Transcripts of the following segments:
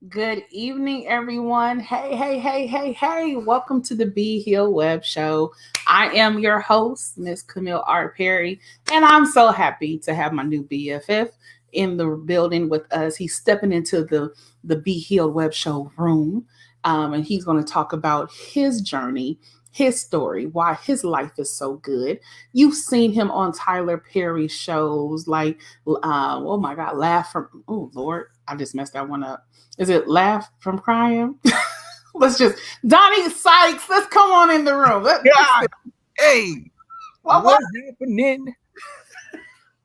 Good evening, everyone. Hey. Welcome to the Be Heal Web Show. I am your host, Miss Camille R. Perry, and I'm so happy to have my new BFF in the building with us. He's stepping into the Be Healed Web Show room, and he's going to talk about his journey, his story, why his life is so good. You've seen him on Tyler Perry shows like, oh my God, Laugh from, oh Lord, I just messed that one up. Is it Laugh from Crying? Let's just Donny Sykes. Let's come on in the room. God, hey, what's happening?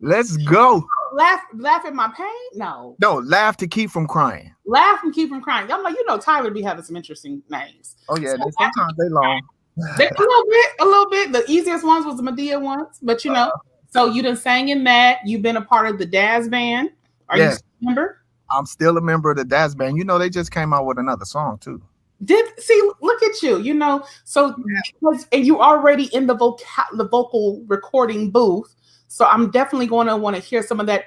Let's go. Laugh at my pain? No, laugh to keep from crying. Laugh and keep from crying. I'm like, Tyler be having some interesting names. Oh yeah, so sometimes they long. A little bit. The easiest ones was the Medea ones, but So you done sang in that. You've been a part of the Daz band. Are you still a member? I'm still a member of the Daz band. They just came out with another song too. Look at you. So and you already in the vocal recording booth. So I'm definitely going to want to hear some of that.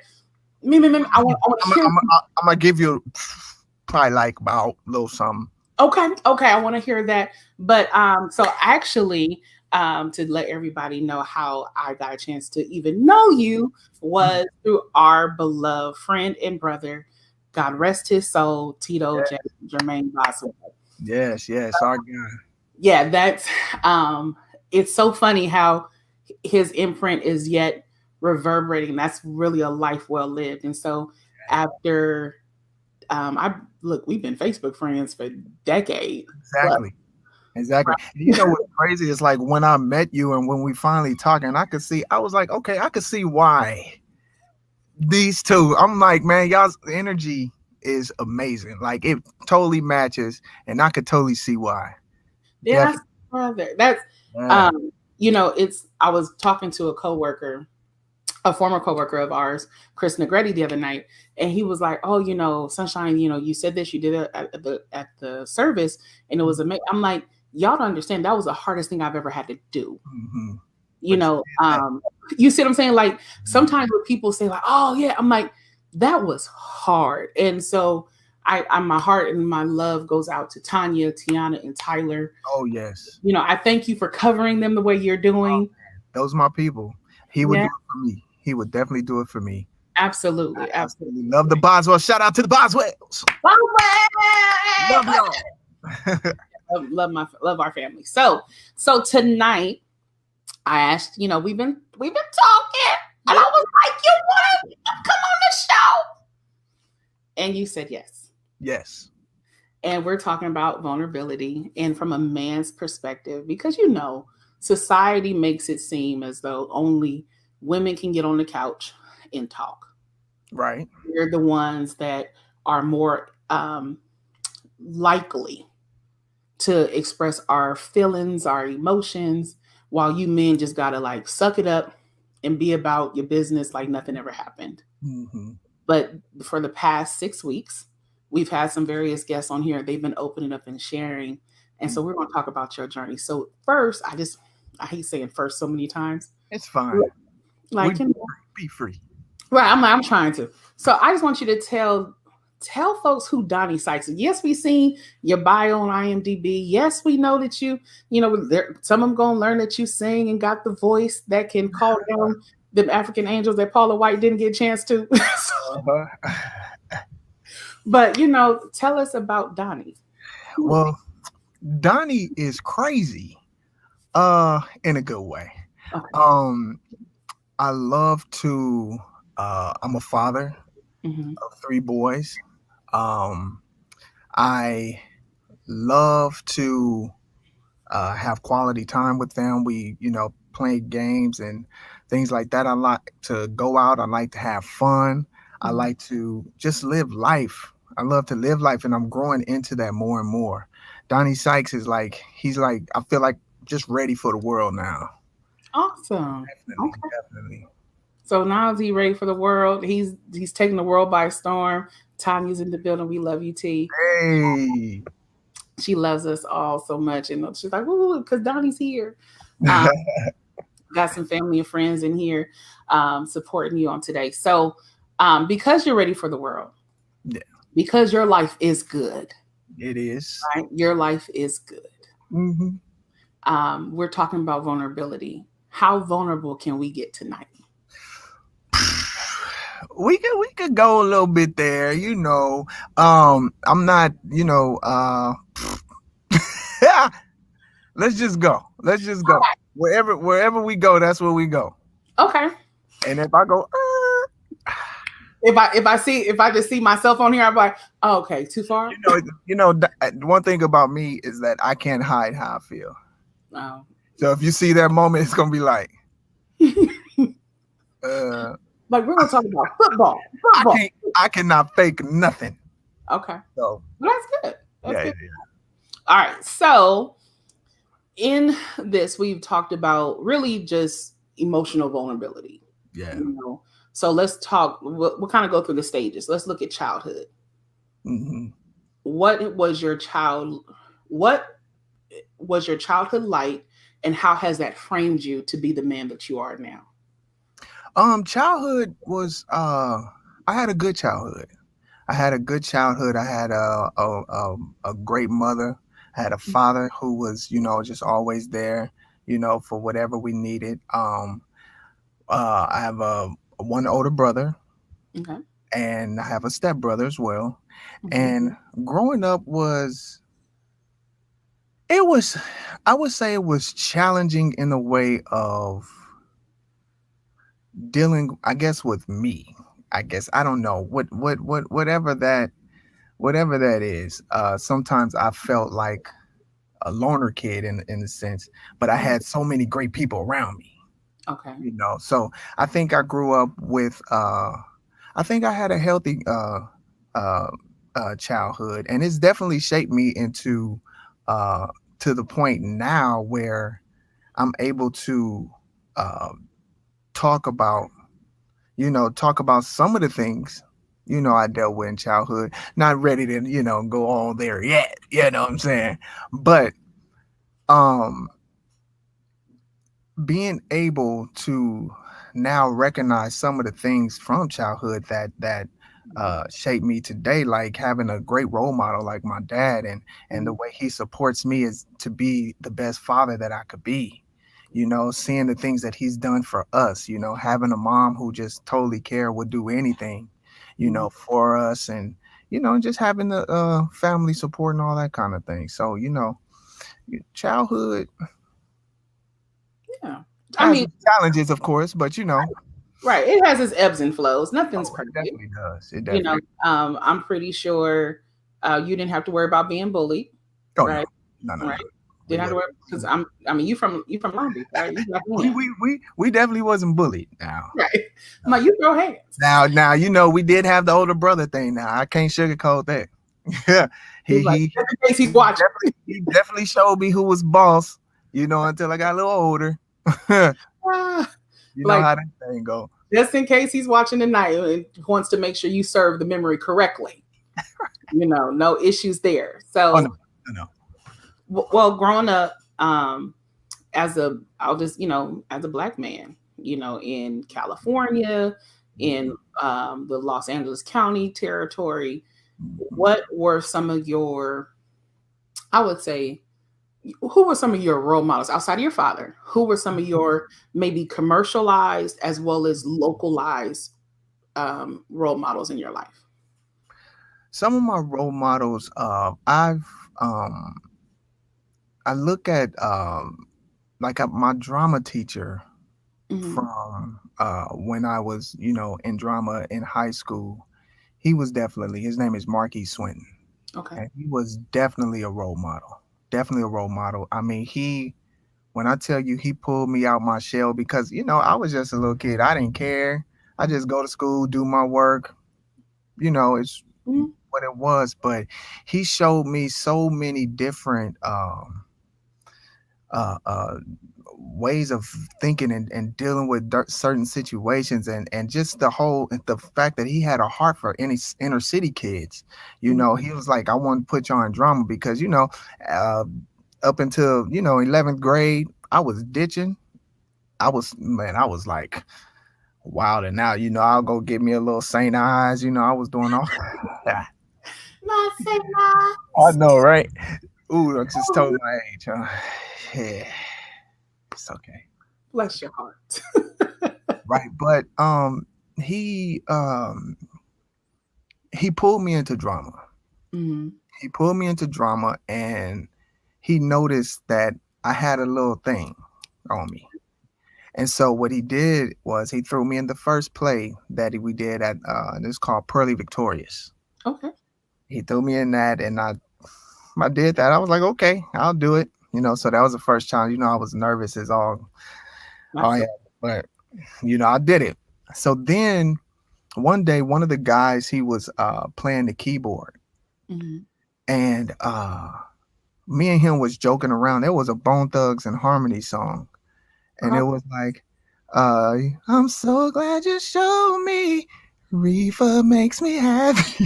I'm gonna give you probably like about a little something. Okay. I want to hear that. But so actually, to let everybody know how I got a chance to even know you was through our beloved friend and brother, God rest his soul, Tito Jermaine Boswell. Yes, our guy. Yeah, that's it's so funny how his imprint is yet reverberating. That's really a life well lived. And so after we've been Facebook friends for decades. Exactly. What's crazy is like when I met you and when we finally talked, and I was like, okay, I could see why these two. I'm like, man, y'all's energy is amazing. Like it totally matches, and I could totally see why. Yeah, brother. That's I was talking to a former coworker of ours, Chris Negretti, the other night, and he was like, "Oh, Sunshine, you said this, you did it at the service, and it was amazing." I'm like, "Y'all don't understand. That was the hardest thing I've ever had to do." Mm-hmm. You see what I'm saying? Like sometimes when people say like, "Oh yeah," I'm like, "That was hard," and so my heart and my love goes out to Tanya, Tiana, and Tyler. Oh yes. I thank you for covering them the way you're doing. Those are my people. He would do it for me. He would definitely do it for me. Absolutely. Love the Boswell. Shout out to the Boswells. Love y'all. love our family. So tonight I asked, we've been talking, and I was like, you want to come on the show? And you said yes. Yes. And we're talking about vulnerability and from a man's perspective, because society makes it seem as though only women can get on the couch and talk. Right. We're the ones that are more likely to express our feelings, our emotions, while you men just gotta like suck it up and be about your business like nothing ever happened. Mm-hmm. But for the past 6 weeks, we've had some various guests on here. They've been opening up and sharing. And so we're going to talk about your journey. So first, I hate saying first so many times. It's fine. Like, be free. Right. I'm trying to. So I just want you to tell folks who Donny Sykes is. Yes, we've seen your bio on IMDb. Yes, we know that some of them going to learn that you sing and got the voice that can call down them African angels that Paula White didn't get a chance to. But, tell us about Donny. Well, Donny is crazy in a good way. Okay. I love to, I'm a father of 3 boys. I love to have quality time with them. We, play games and things like that. I like to go out. I like to have fun. I like to just live life. I love to live life, and I'm growing into that more and more. Donny Sykes is I feel like just ready for the world now. Awesome. Definitely. So now is he ready for the world? He's taking the world by storm. Tanya's in the building. We love you, T. Hey. She loves us all so much. And she's like, ooh, because Donny's here. Got some family and friends in here supporting you on today. So because you're ready for the world, because your life is good, It is. right? Your life is good. Hmm. We're talking about vulnerability. How vulnerable can we get tonight? We could go a little bit there, I'm not, let's just go. Let's just go. Wherever we go, that's where we go. Okay. And if I go, If I just see myself on here, I'm like, oh, okay, too far. you know, one thing about me is that I can't hide how I feel. Oh. So if you see that moment, it's gonna be like, uh, Like we're gonna talk about football. I Football. can't, I cannot fake nothing. Okay. So Well, that's good. That's yeah, good. All right. So in this, we've talked about really just emotional vulnerability. yeah. You know. So let's talk. We'll kind of go through the stages. Let's look at childhood. Hmm. What was your child? What was your childhood like, and how has that framed you to be the man that you are now? Childhood was I had a good childhood. I had a good childhood. I had a great mother. I had a father who was, just always there, for whatever we needed. I have a one older brother, Okay. and I have a stepbrother as well. Mhm. And growing up it was, I would say it was challenging in the way of dealing, I guess, with me. I guess I don't know whatever that is. Sometimes I felt like a loner kid in a sense, but I had so many great people around me. Okay. So I think I grew up with. I think I had a healthy uh, childhood, and it's definitely shaped me into uh, to the point now where I'm able to uh, talk about talk about some of the things I dealt with in childhood. Not ready to go all there yet. You know what I'm saying? But um, being able to now recognize some of the things from childhood that shaped me today, like having a great role model like my dad, and the way he supports me is to be the best father that I could be. Seeing the things that he's done for us, having a mom who just totally care, would do anything, Mhm. for us, and just having the family support and all that kind of thing. So, childhood Yeah. I has mean, its challenges, of course, but right. It has its ebbs and flows. Nothing's oh, it perfect. definitely does. It You know, definitely. I'm pretty sure you didn't have to worry about being bullied, Oh no, right? no, no, Right. no. We Didn't have to would. worry because I mean, you from Long Beach, right? You got We hands, we we we definitely wasn't bullied. Now, right? I'm no. like, you throw hands. Now, we did have the older brother thing. Now, I can't sugarcoat that. Yeah, He's he like, he just in case he's he watching. definitely showed me who was boss. Until I got a little older. Ah, You know like, how that thing go. just in case he's watching tonight and wants to make sure you serve the memory correctly. No issues there. Oh no, So, no, no. well, growing up, I'll just, as a black man, in California, in the Los Angeles County territory, what were some of your, I would say, who were some of your role models outside of your father? Who were some of your maybe commercialized as well as localized role models in your life? Some of my role models, um, I look at like my drama teacher Hmm. from when I was, in drama in high school. He was definitely, his name is Marquis Swinton, Okay. and he was definitely a role model. Definitely a role model. I mean, when I tell you, he pulled me out my shell because, I was just a little kid. I didn't care. I just go to school, do my work. It's Mhm. what it was. But he showed me so many different uh, uh, ways of thinking and dealing with certain situations, and just the fact that he had a heart for any inner city kids. He was like, I want to put you on drama because uh, up until 11th grade I was ditching. I was like wild, and now I'll go get me a little St. Eyes. I was doing all that. Not say not. I know, right? Ooh, I just told my age. Huh? Yeah, it's okay. Bless your heart. Right, but he um he pulled me into drama. Mm-hmm. He pulled me into drama, and he noticed that I had a little thing on me. And so what he did was he threw me in the first play that we did at it's called Pearly Victorious. Okay. He threw me in that, and I did that. I was like, okay, I'll do it. So that was the first challenge. I was nervous as all. Oh yeah, but I did it. So then one day, one of the guys, he was playing the keyboard, Mm-hmm. and me and him was joking around. There was a Bone Thugs and Harmony song, and it was like, I'm so glad you showed me. Reefer makes me happy.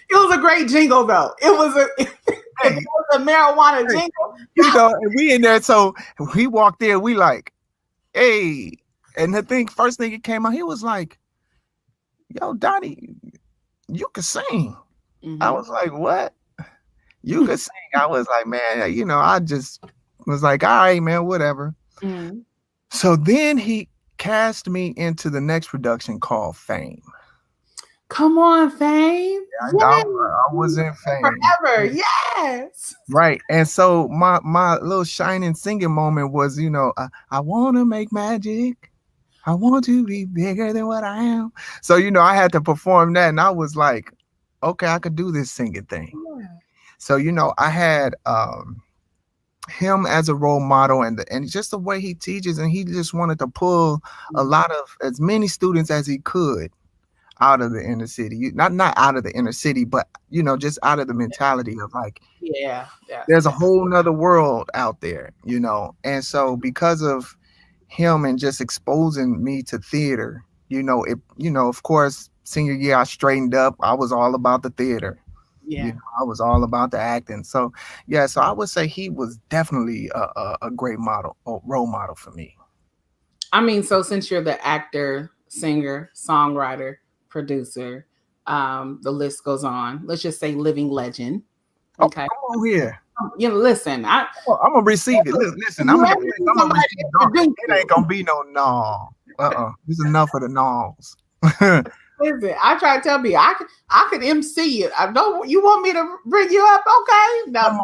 It was a great jingle, though. It was a marijuana jingle. And we in there, so we walked in. We like, hey, and first thing it came out, he was like, "Yo, Donny, you can sing." Mm-hmm. I was like, "What? You could sing?" I was like, "Man, I just was like, all right, man, whatever." Mm-hmm. So then he cast me into the next production called Fame. Come on, Fame. Yeah, I was in Fame forever. Yes. Right. And so my little shining singing moment was, I want to make magic. I want to be bigger than what I am. So, I had to perform that, and I was like, okay, I could do this singing thing. Yeah. So, I had him as a role model, and just the way he teaches, and he just wanted to pull a lot of as many students as he could out of the inner city. Not out of the inner city, but just out of the mentality of like, yeah, there's a whole nother world out there, and so because of him and just exposing me to theater, of course, senior year I straightened up. I was all about the theater. Yeah, I was all about the acting. So yeah, so I would say he was definitely a great role model for me. I mean, so since you're the actor, singer, songwriter, producer, the list goes on. Let's just say living legend. Okay, come on here. Listen, I'm gonna receive it. Listen, I'm gonna receive it. It ain't gonna be no. There's enough of the no's. Listen, I try to tell me I could MC it. I don't. You want me to bring you up? Okay. Now,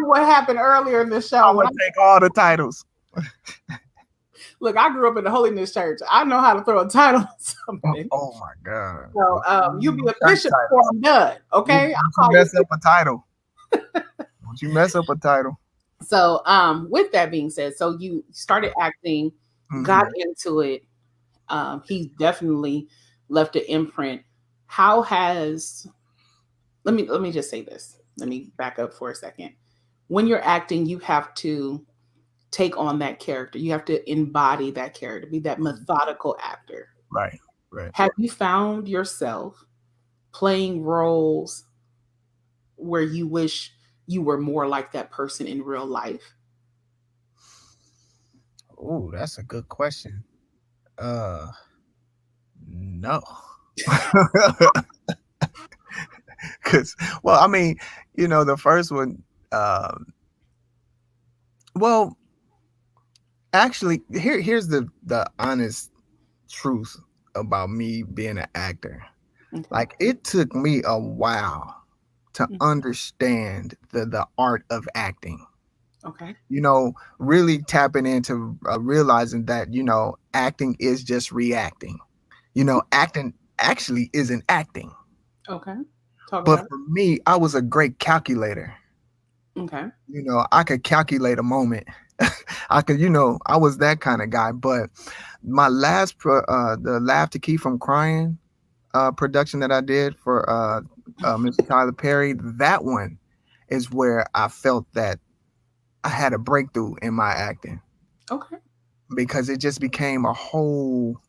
what happened earlier in the show? I'm gonna take all the titles. Look, I grew up in the Holiness Church. I know how to throw a title on something. Oh my God. So you be a bishop before I'm done. Okay. Don't mess up a title. Don't you mess up a title. So with that being said, so you started acting, got into it. He definitely left an imprint. How has let me just say this. Let me back up for a second. When you're acting, you have to take on that character. You have to embody that character, be that methodical actor. Right. Have you found yourself playing roles where you wish you were more like that person in real life? Oh, that's a good question. No. Because, well, I mean, the first one, well, actually, here's the honest truth about me being an actor. Okay. Like, it took me a while to understand the art of acting. Okay. Really tapping into realizing that, acting is just reacting. Acting actually isn't acting. Okay. But for me, I was a great calculator. Okay. I could calculate a moment. I could, I was that kind of guy. But my last, the Laugh to Keep from Crying production that I did for Mr. Tyler Perry, that one is where I felt that I had a breakthrough in my acting. Okay. Because it just became a whole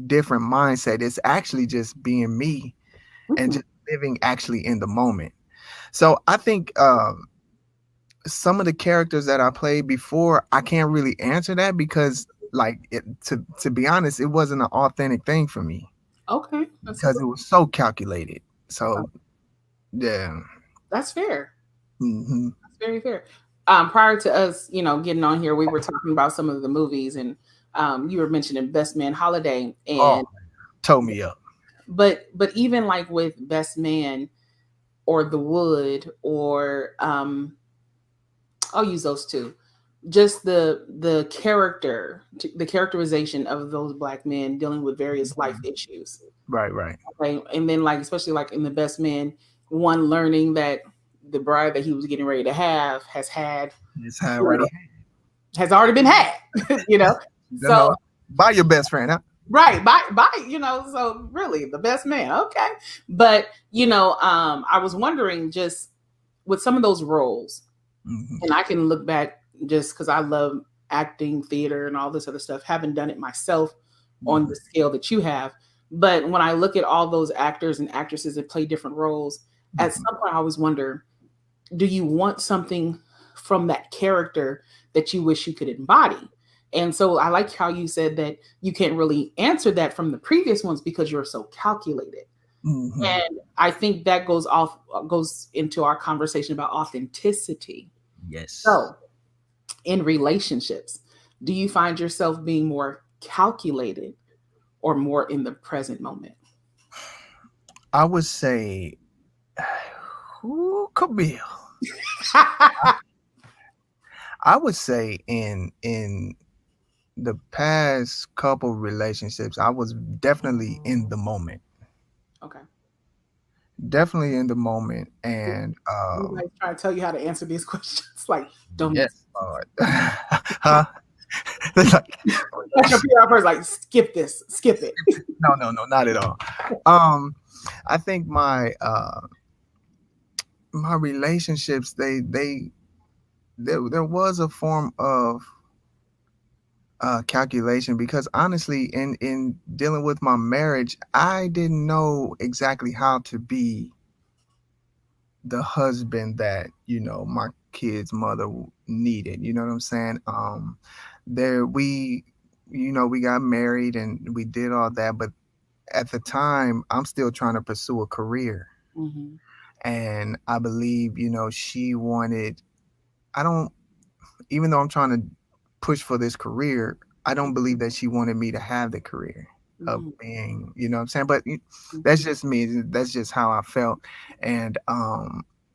different mindset. It's actually just being me and just living actually in the moment. So I think some of the characters that I played before, I can't really answer that because, like, to be honest, it wasn't an authentic thing for me. Okay. Because it was so calculated. So yeah. That's fair. Hmm. That's very fair. Prior to us, getting on here, we were talking about some of the movies, and you were mentioning Best Man Holiday, and Oh, told me up. but even like with Best Man or The Wood, or I'll use those two. Just the characterization of those black men dealing with various life Mhm. issues. Right, right. Okay, and then like especially like in the Best Man, one learning that the bride that he was getting ready to have It's how you know, already. has already been had. you know, You so know, buy your best friend, huh? right, by so really the Best Man. Okay, but I was wondering just with some of those roles, Hmm. and I can look back just because I love acting, theater, and all this other stuff. Haven't done it myself on Hmm. the scale that you have, but when I look at all those actors and actresses that play different roles, at Hmm. some point I always wonder, do you want something from that character that you wish you could embody? And so I like how you said that you can't really answer that from the previous ones because you're so calculated. Hmm. And I think that goes into our conversation about authenticity. Yes. So, in relationships, do you find yourself being more calculated or more in the present moment? I would say, ooh, Camille. I would say in the past couple relationships, I was definitely in the moment. Okay. Definitely in the moment. And Everybody's trying to tell you how to answer these questions. Like, don't answer. yes, Lord. Huh? It's like, Like a PR person, like, skip this, skip it. no, no, no, not at all. Um, I think my relationships, there was a form of calculation, because honestly, in dealing with my marriage, I didn't know exactly how to be the husband that my kid's mother needed. You know what I'm saying? There we got married and we did all that, but at the time I'm still trying to pursue a career, Hmm. and I believe she wanted. I don't Even though I'm trying to push for this career, I don't believe that she wanted me to have the career of Hmm. being, what I'm saying? But that's Hmm. just me. That's just how I felt. And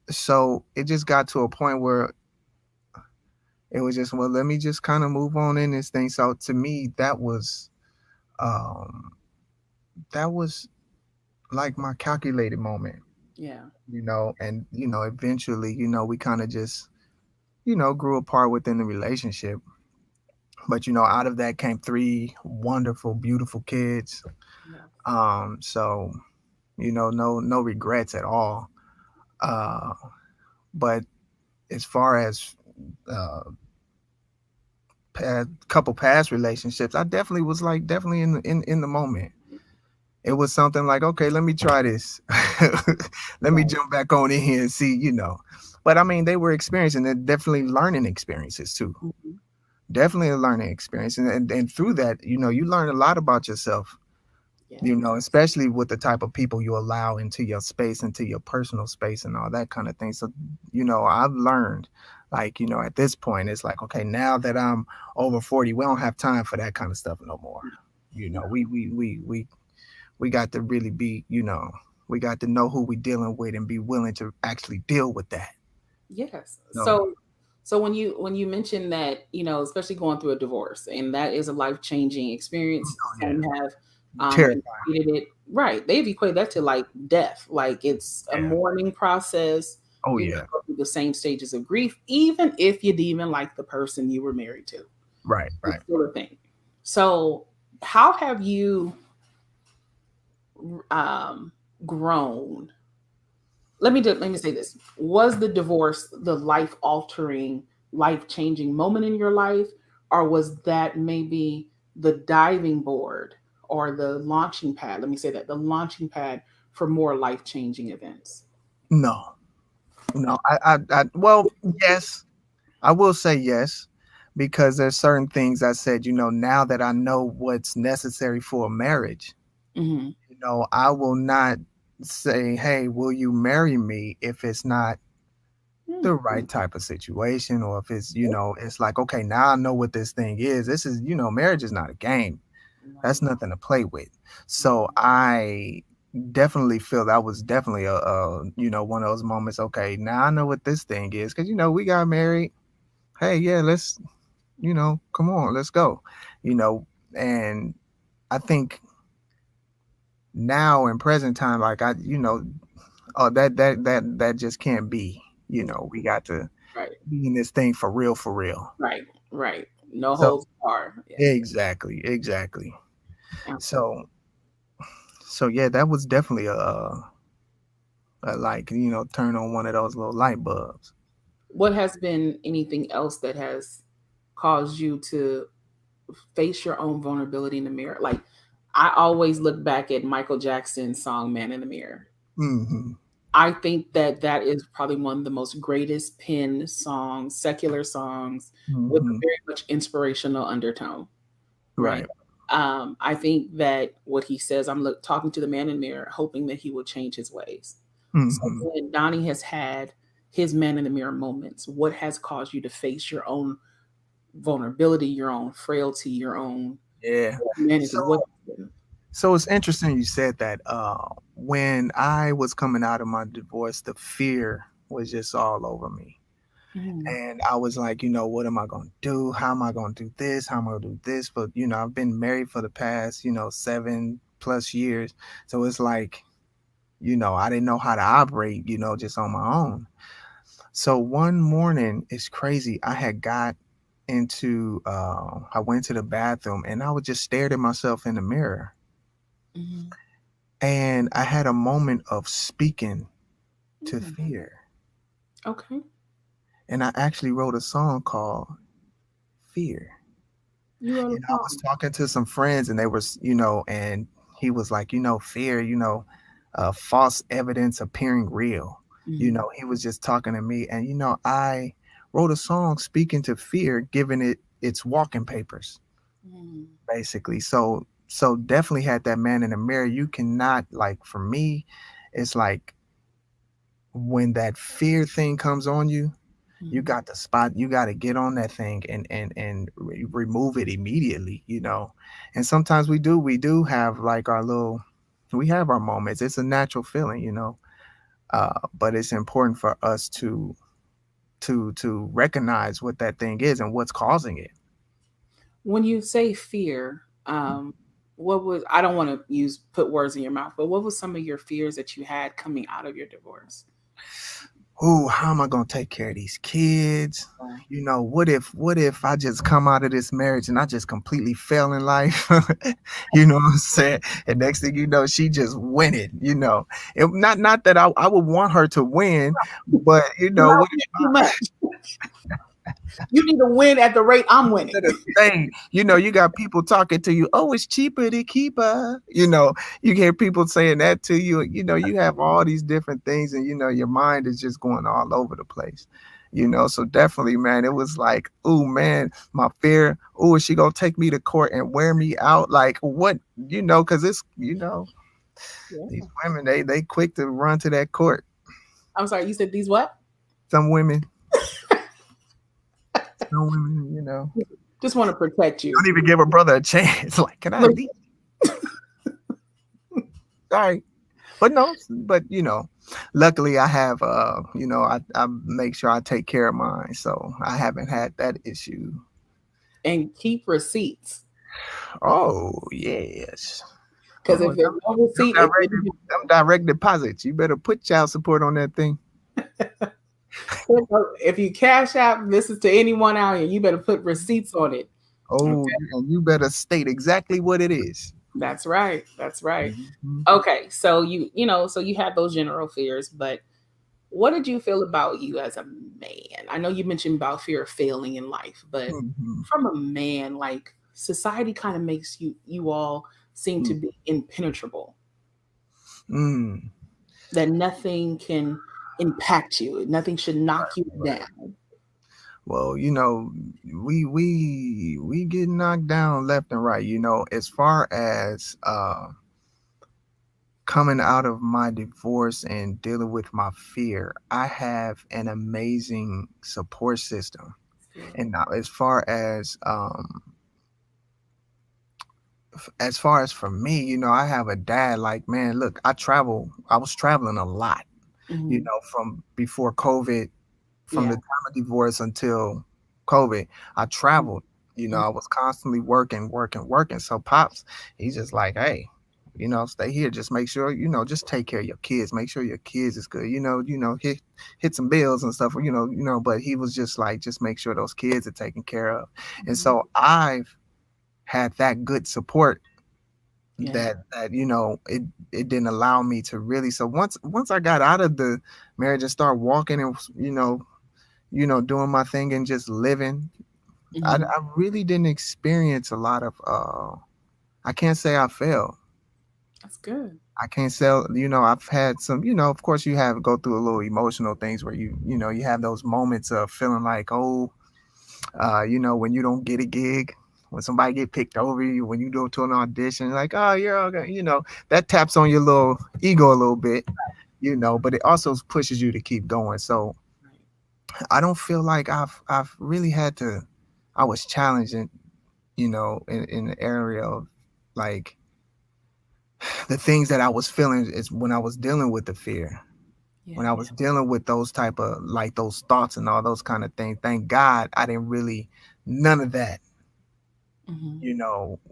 so it just got to a point where it was just, well, let me just kind of move on in this thing. So to me, um that was like my calculated moment, Yeah. and eventually, we kind of just, grew apart within the relationship. But out of that came three wonderful, beautiful kids. Yeah. So no regrets at all. Uh, but as far as uh, couple past relationships, I definitely was like definitely in the moment. It was something like, okay, let me try this. Let me Right. jump back on in here and see. But I mean, they were experiencing it, definitely learning experiences too. Hmm. Definitely a learning experience, and through that, you learn a lot about yourself. Yeah. Especially with the type of people you allow into your space, into your personal space, and all that kind of thing. So, I've learned, like, at this point, it's like, okay, now that I'm over 40, we don't have time for that kind of stuff no more. No. We got to really be, we got to know who we're dealing with and be willing to actually deal with that. Yes. No, So when you mentioned that, especially going through a divorce, and that is a life-changing experience. oh yeah, Some have terrified. equated it right. They've equated that to like death. Like it's a Yeah. mourning process. Oh You yeah. go through the same stages of grief, even if you didn't even like the person you were married to. Right. It's Right. still a thing. So how have you um grown? Let me say this. Was the divorce the life altering, life changing moment in your life, or was that maybe the diving board or the launching pad? Let me say that, the launching pad for more life changing events. No. No. Well, yes, I will say yes, because there's certain things I said, now that I know what's necessary for a marriage, Hmm. I will not. say, hey, will you marry me if it's not the Mm. right type of situation, or if it's, it's like, okay, now I know what this thing is. This is, marriage is not a game. That's Right. nothing to play with. So I definitely feel that was definitely one of those moments. Okay, now I know what this thing is, because we got married. Hey, yeah, let's, come on, let's go. You know, and I think now in present time, like oh, that just can't be. We got to Right. be in this thing for real, for real. Right. Right. No So holds barred. Yeah. exactly, exactly. Absolutely. So yeah, that was definitely like turn on one of those little light bulbs. What has been anything else that has caused you to face your own vulnerability in the mirror? Like, I always look back at Michael Jackson's song "Man in the Mirror." Hmm. I think that that is probably one of the most greatest pen songs, secular songs, with a Hmm. very much inspirational undertone, right? Right. I think that what he says, talking to the man in the mirror, hoping that he will change his ways. So Hmm. when Donnie has had his man in the mirror moments, what has caused you to face your own vulnerability, your own frailty, your own Yeah. humanity? So What has been? it's interesting you said that. When I was coming out of my divorce, the fear was just all over me. Mm, And I was like, what am I going to do? How am I going to do this? How am I going to do this? But, I've been married for the past, 7+ years. So it's like, I didn't know how to operate, just on my own. So one morning, it's crazy. I went to the bathroom and I was just stared at myself in the mirror. mm, And I had a moment of speaking to mm. fear. Okay. And I actually wrote a song called Fear. You wrote And a I was song. talking to some friends, and they were, and he was like, fear, false evidence appearing real. Mm, He was just talking to me. And, I wrote a song speaking to fear, giving it its walking papers, mm, basically. So definitely had that man in the mirror. You cannot, like, for me, it's like when that fear thing comes on you, you mm. got the spot, you got to get on that thing and remove it immediately, and sometimes we do have like we have our moments. It's a natural feeling, but it's important for us to recognize what that thing is and what's causing it. When you say fear, what was, I don't want to use put words in your mouth, but what was some of your fears that you had coming out of your divorce? Ooh, how am I gonna take care of these kids? Oh, What if I just come out of this marriage and I just completely fail in life? You know what I'm saying? And next thing you know, she just winning. Not that I would want her to win, but you what love it too much. You need to win at the rate I'm winning. to the thing. You got people talking to you. Oh, it's cheaper to keep her. You hear people saying that to you. You have all these different things, and your mind is just going all over the place. So definitely, man, it was like, oh man, my fear. Oh, is she gonna take me to court and wear me out? Like what? Because it's these Yeah. women, they quick to run to that court. I'm sorry, you said these what? Some women, some women, Just want to protect you. don't even give a brother a chance. Like, can I Look, leave? Sorry. But no, but luckily I have I make sure I take care of mine, so I haven't had that issue. and keep receipts. Oh yes. Because Oh, if there's no receipt, it didn't. them direct deposits. You better put child support on that thing. If you cash out, this is to anyone out here, you better put receipts on it. Oh, Okay. and you better state exactly what it is. That's right. That's right. Mhm. Okay. So so you had those general fears, but what did you feel about you as a man? I know you mentioned about fear of failing in life, but Mhm. from a man, like society kind of makes you all seem to be impenetrable, Mm. that nothing can impact you, nothing should knock you down. Well, we get knocked down left and right. As far as coming out of my divorce and dealing with my fear, I have an amazing support system. Good. And now, as far as for me, I have a dad. Like, man, look, I was traveling a lot, Hmm. from before COVID, from Yeah. the time of divorce until COVID, I traveled. Mhm. I was constantly working, working, working. So pops, he's just like, hey, stay here. Just make sure, just take care of your kids. Make sure your kids is good. Hit some bills and stuff. But he was just like, just make sure those kids are taken care of. And Mhm. so I've had that good support Yeah. that it didn't allow me to really. So once I got out of the marriage and start walking and doing my thing and just living, I Hmm. really didn't experience a lot of I can't say I failed. That's good. I can't say, I've had some, of course you have go through a little emotional things where you have those moments of feeling like, oh, when you don't get a gig, when somebody get picked over you, when you go to an audition, like, oh, you're okay, that taps on your little ego a little bit, but it also pushes you to keep going. So Right. I don't feel like I've really had to. I was challenging, in the area of like the things that I was feeling is when I was dealing with the fear, when Yeah. I was dealing with those type of like those thoughts and all those kind of things. Thank God I didn't really none of that, Hmm.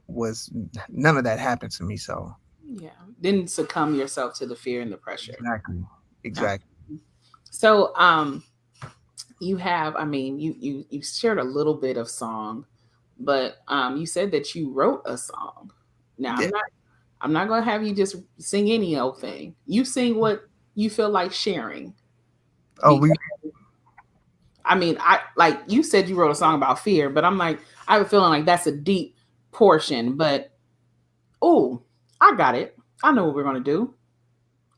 was none of that happened to me. So Yeah. Didn't succumb yourself to the fear and the pressure. exactly, Uh, exactly. So, you have, I mean, you shared a little bit of song, but you said that you wrote a song. Now, Yeah. I'm not gonna have you just sing any old thing. You sing what you feel like sharing. Oh, we. I mean, I like you said you wrote a song about fear, but I'm like, I have a feeling like that's a deep portion. But oh, I got it. I know what we're gonna do.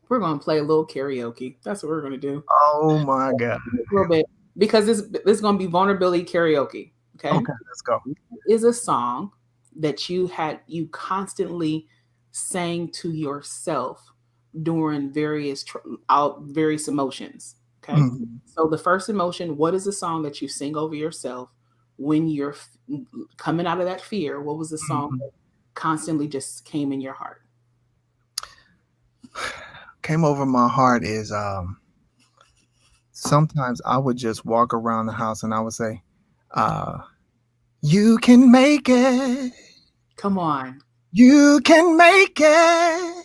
We're gonna play a little karaoke. That's what we're gonna do. Oh my God. A little bit because this is gonna be vulnerability karaoke. Okay, Okay, let's go. is a song that you constantly sang to yourself during various emotions. Okay, Mhm. so the first emotion, what is the song that you sing over yourself when you're coming out of that fear? What was the song Mhm. that constantly just came in your heart? Came over my heart is sometimes I would just walk around the house and I would say, uh, you can make it. Come on. You can make it.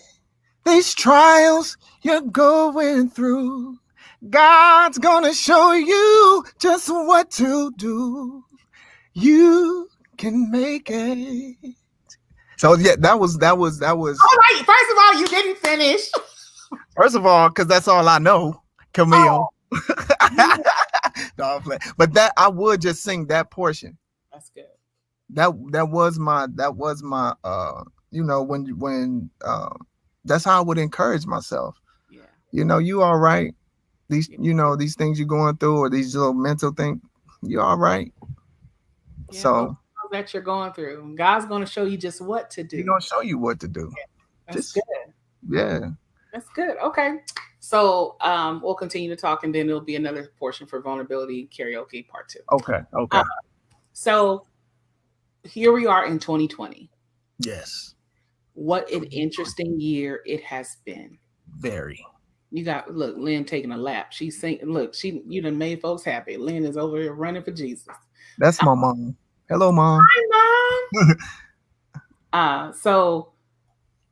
These trials you're going through, God's gonna show you just what to do. You can make it. So yeah, that was All right, first of all, you didn't finish. first of all, because that's all I know, Camille. Oh, you, No, but that I would just sing that portion. that's good. That was my that's how I would encourage myself. Yeah, You all right. These yeah, these things you're going through or these little mental things, you all right. yeah. Those So that you're going through, God's going to show you just what to He do. gonna show you what to do. That's good. Just yeah. That's good. Okay. So we'll continue to talk, and then there'll be another portion for vulnerability karaoke part two. Okay. Uh, Okay. so here we are in 2020. Yes. What an interesting year it has been. Very. You got look, Lynn taking a lap. She's saying, "Look, you done made folks happy." Lynn is over here running for Jesus. That's my mom. Hello, mom. Hi, Mom. So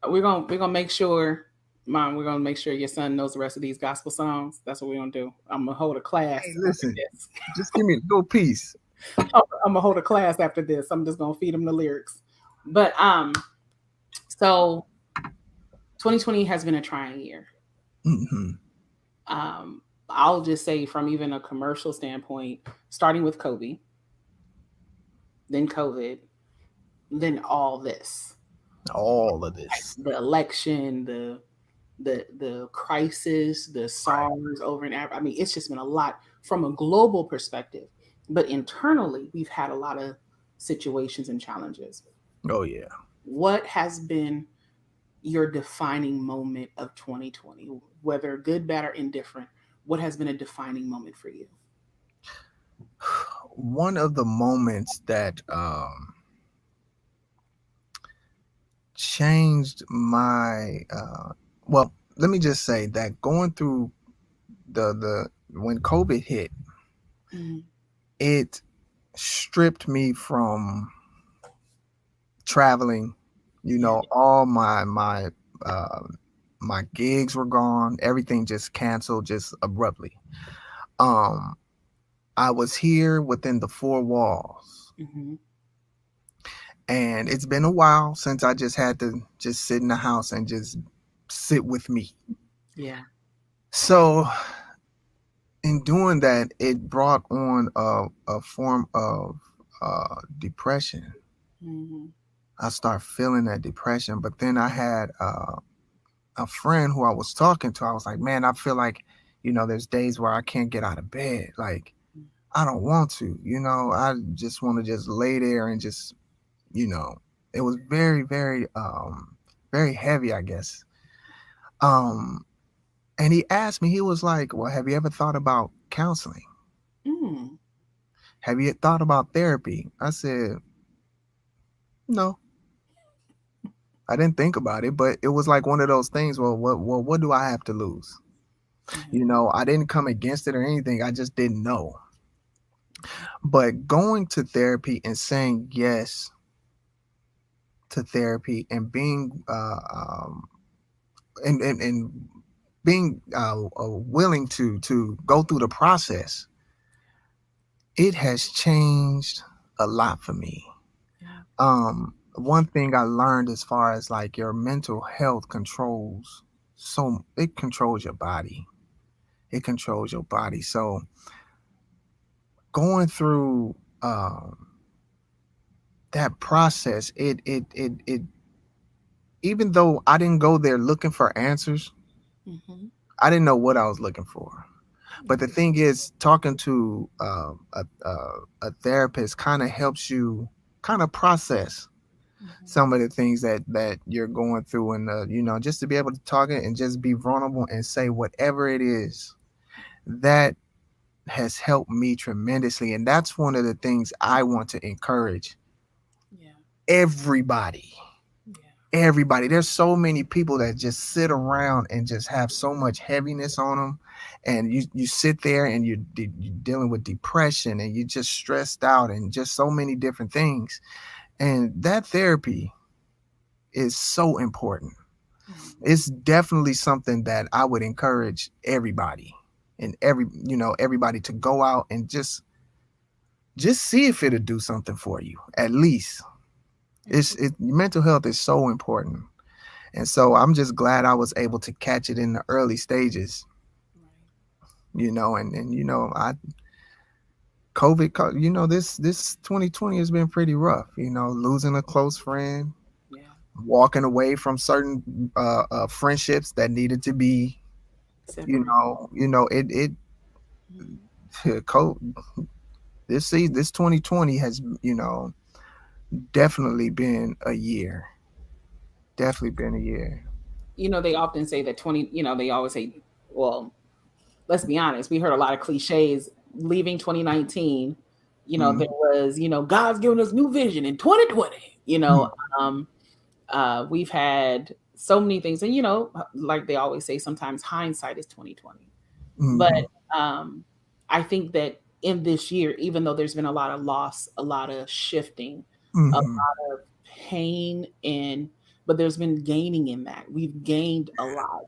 we're gonna make sure, Mom. We're gonna make sure your son knows the rest of these gospel songs. That's what we're gonna do. I'm gonna hold a class Hey, after listen. this. Just give me a little piece. I'm gonna hold a class after this. I'm just gonna feed him the lyrics. But so 2020 has been a trying year. Hmm. I'll just say from even a commercial standpoint, starting with COVID, then all this, All of this. the election, the crisis, the Right. SARS over in Africa. I mean, it's just been a lot from a global perspective. But internally, we've had a lot of situations and challenges. Oh yeah. What has been your defining moment of 2020, whether good, bad, or indifferent? What has been a defining moment for you? One of the moments that changed my well, let me just say that going through the when COVID hit, Mm, it stripped me from traveling. You yeah. know, all uh, my gigs were gone. Everything just canceled just abruptly. Um, I was here within the four walls, Hmm. and it's been a while since I just had to just sit in the house and just sit with me. Yeah. So in doing that, it brought on a form of depression. Hmm. I start feeling that depression, but then I had a friend who I was talking to. I was like, man, I feel like, there's days where I can't get out of bed. Like, I don't want to, I just want to just lay there and just, you know, it was very, very, very heavy, I guess. Um, and he asked me, he was like, well, have you ever thought about counseling? Mm. Have you thought about therapy? I said, no, I didn't think about it, but it was like one of those things. Well, what do I have to lose? Yeah. I didn't come against it or anything. I just didn't know. But going to therapy and saying yes to therapy and being and being willing to go through the process, it has changed a lot for me. Yeah. One thing I learned as far as like your mental health controls, so it controls your body. It controls your body. So going through that process, it even though I didn't go there looking for answers, Hmm. I didn't know what I was looking for. But the thing is, talking to a therapist kind of helps you kind of process Hmm. some of the things that you're going through, and just to be able to talk it and just be vulnerable and say whatever it is that has helped me tremendously. And that's one of the things I want to encourage Yeah. everybody. Yeah. Everybody, there's so many people that just sit around and just have so much heaviness on them, and you sit there and you're dealing with depression and you're just stressed out and just so many different things, and that therapy is so important. Mhm. It's definitely something that I would encourage everybody, and everybody to go out and just see if it'll do something for you at least. Mental health is so important. And so I'm just glad I was able to catch it in the early stages, Right. and I this 2020 has been pretty rough, losing a close friend, Yeah. walking away from certain friendships that needed to be, Separate. it Mhm. co- this season, this 2020 has, definitely been a year. Definitely been a year. They often say that 20, they always say, well, let's be honest, we heard a lot of cliches leaving 2019. There Mhm. was, God's given us new vision in 2020. Um, we've had so many things, and like they always say, sometimes hindsight is 2020. But Mhm. um, I think that in this year, even though there's been a lot of loss, a lot of shifting, a Mhm. lot of pain, but there's been gaining in that. We've gained a lot,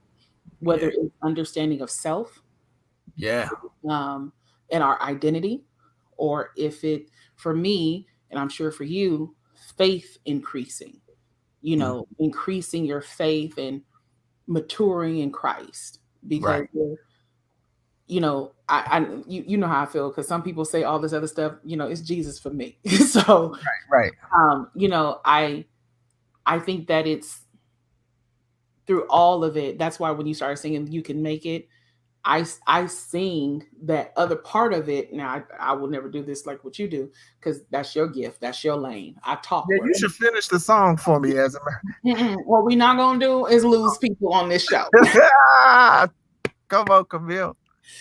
whether Yeah. it's understanding of self, Yeah. um, and our identity, or if it, for me, and I'm sure for you, faith increasing, Mm. increasing your faith and maturing in Christ. Because Right. you know how I feel, because some people say all this other stuff, it's Jesus for me. So Right. um, you know, I I think that it's through all of it. That's why when you started singing "You Can Make It," I sing that other part of it. Now I will never do this like what you do, because that's your gift, that's your lane. I talk Yeah, where. you should finish the song for me as a Mm-mm. What we not gonna do is lose people on this show. man. Come on, Camille.